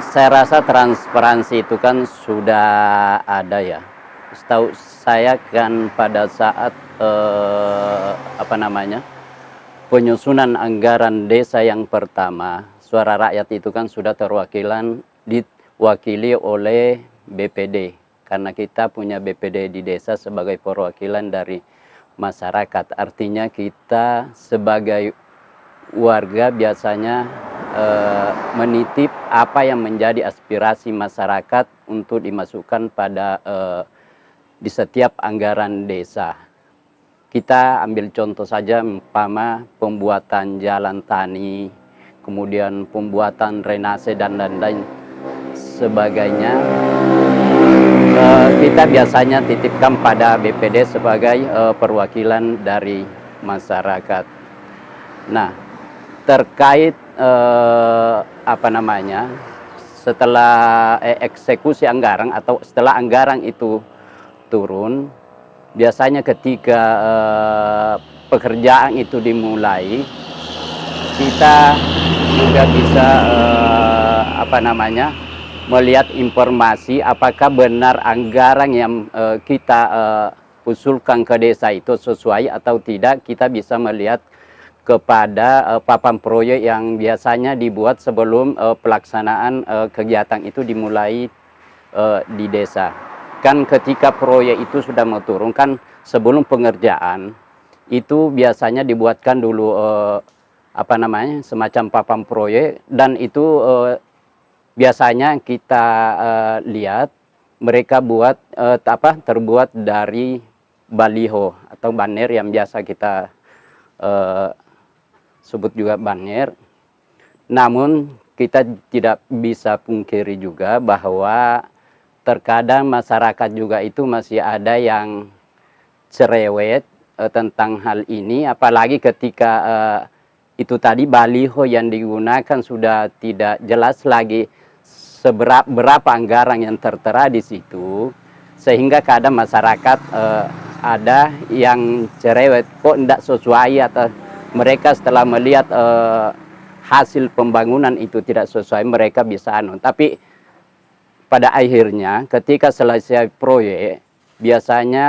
Saya rasa transparansi itu kan sudah ada ya. Setahu saya kan pada saat apa namanya, penyusunan anggaran desa yang pertama, suara rakyat itu kan sudah diwakili oleh BPD, karena kita punya BPD di desa sebagai perwakilan dari masyarakat. Artinya kita sebagai warga biasanya menitip apa yang menjadi aspirasi masyarakat untuk dimasukkan pada di setiap anggaran desa. Kita ambil contoh saja umpama pembuatan jalan tani, kemudian pembuatan drainase dan lain-lain sebagainya. Kita biasanya titipkan pada BPD sebagai perwakilan dari masyarakat. Nah, terkait apa namanya, setelah eksekusi anggaran atau setelah anggaran itu turun, biasanya ketika pekerjaan itu dimulai, kita juga bisa apa namanya, melihat informasi apakah benar anggaran yang kita usulkan ke desa itu sesuai atau tidak. Kita bisa melihat kepada papan proyek yang biasanya dibuat sebelum pelaksanaan kegiatan itu dimulai di desa. Kan ketika proyek itu sudah mau turun, kan sebelum pengerjaan itu biasanya dibuatkan dulu apa namanya, semacam papan proyek, dan itu biasanya kita lihat mereka buat terbuat dari baliho atau banner yang biasa kita sebut juga banner. Namun kita tidak bisa pungkiri juga bahwa terkadang masyarakat juga itu masih ada yang cerewet tentang hal ini, apalagi ketika itu tadi baliho yang digunakan sudah tidak jelas lagi berapa anggaran yang tertera di situ, sehingga kadang masyarakat ada yang cerewet, kok tidak sesuai, atau mereka setelah melihat hasil pembangunan itu tidak sesuai, mereka bisa tapi pada akhirnya ketika selesai proyek, biasanya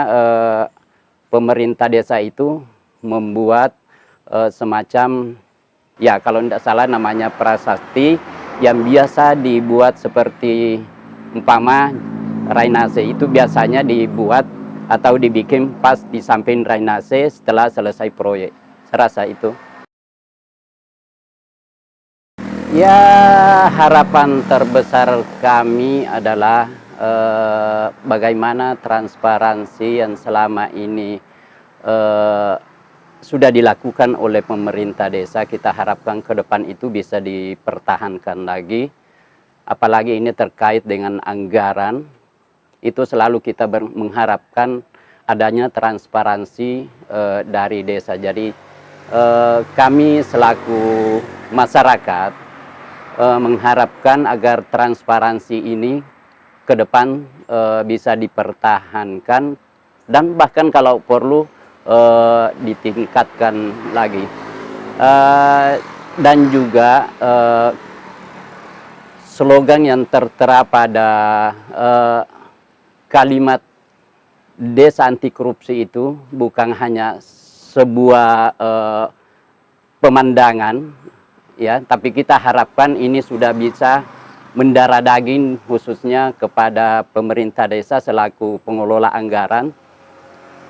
pemerintah desa itu membuat semacam, ya kalau tidak salah namanya prasasti, yang biasa dibuat seperti umpama drainase itu biasanya dibuat atau dibikin pas di samping drainase setelah selesai proyek. Saya rasa itu. Ya, harapan terbesar kami adalah bagaimana transparansi yang selama ini sudah dilakukan oleh pemerintah desa. Kita harapkan ke depan itu bisa dipertahankan lagi. Apalagi ini terkait dengan anggaran, itu selalu kita mengharapkan adanya transparansi dari desa. Jadi kami selaku masyarakat mengharapkan agar transparansi ini ke depan bisa dipertahankan, dan bahkan kalau perlu ditingkatkan lagi. Dan juga slogan yang tertera pada kalimat desa anti korupsi itu bukan hanya sebuah pemandangan, ya, tapi kita harapkan ini sudah bisa mendarah daging, khususnya kepada pemerintah desa selaku pengelola anggaran,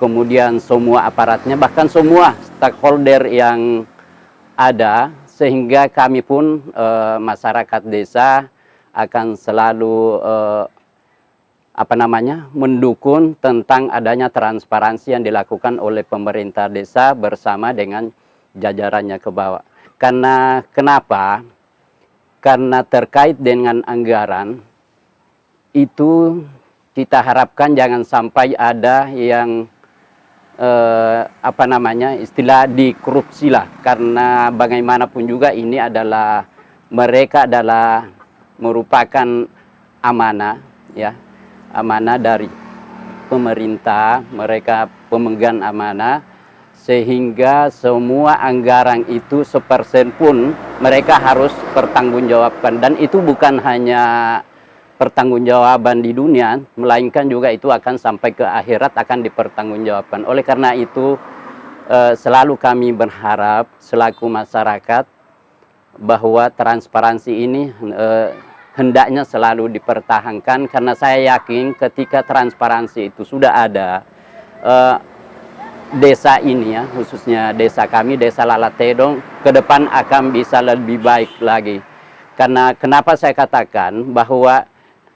kemudian semua aparatnya, bahkan semua stakeholder yang ada, sehingga kami pun masyarakat desa akan selalu apa namanya, mendukung tentang adanya transparansi yang dilakukan oleh pemerintah desa bersama dengan jajarannya ke bawah. Karena kenapa? Karena terkait dengan anggaran itu kita harapkan jangan sampai ada yang apa namanya, istilah dikorupsi lah, karena bagaimanapun juga ini adalah, mereka adalah merupakan amanah, ya, amanah dari pemerintah, mereka pemegang amanah, sehingga semua anggaran itu 1% pun mereka harus pertanggungjawabkan, dan itu bukan hanya pertanggungjawaban di dunia, melainkan juga itu akan sampai ke akhirat akan dipertanggungjawabkan. Oleh karena itu selalu kami berharap selaku masyarakat bahwa transparansi ini hendaknya selalu dipertahankan, karena saya yakin ketika transparansi itu sudah ada, desa ini ya, khususnya desa kami, Desa Lalatedong, ke depan akan bisa lebih baik lagi. Karena kenapa saya katakan bahwa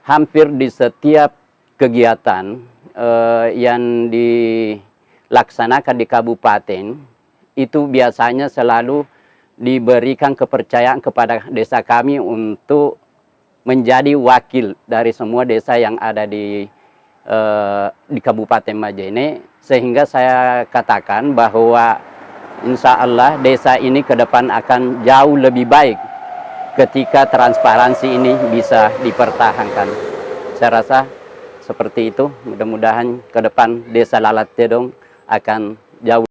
hampir di setiap kegiatan yang dilaksanakan di kabupaten, itu biasanya selalu diberikan kepercayaan kepada desa kami untuk menjadi wakil dari semua desa yang ada di Kabupaten Majene, sehingga saya katakan bahwa insya Allah desa ini ke depan akan jauh lebih baik ketika transparansi ini bisa dipertahankan. Saya rasa seperti itu. Mudah-mudahan ke depan Desa Lalatedong akan jauh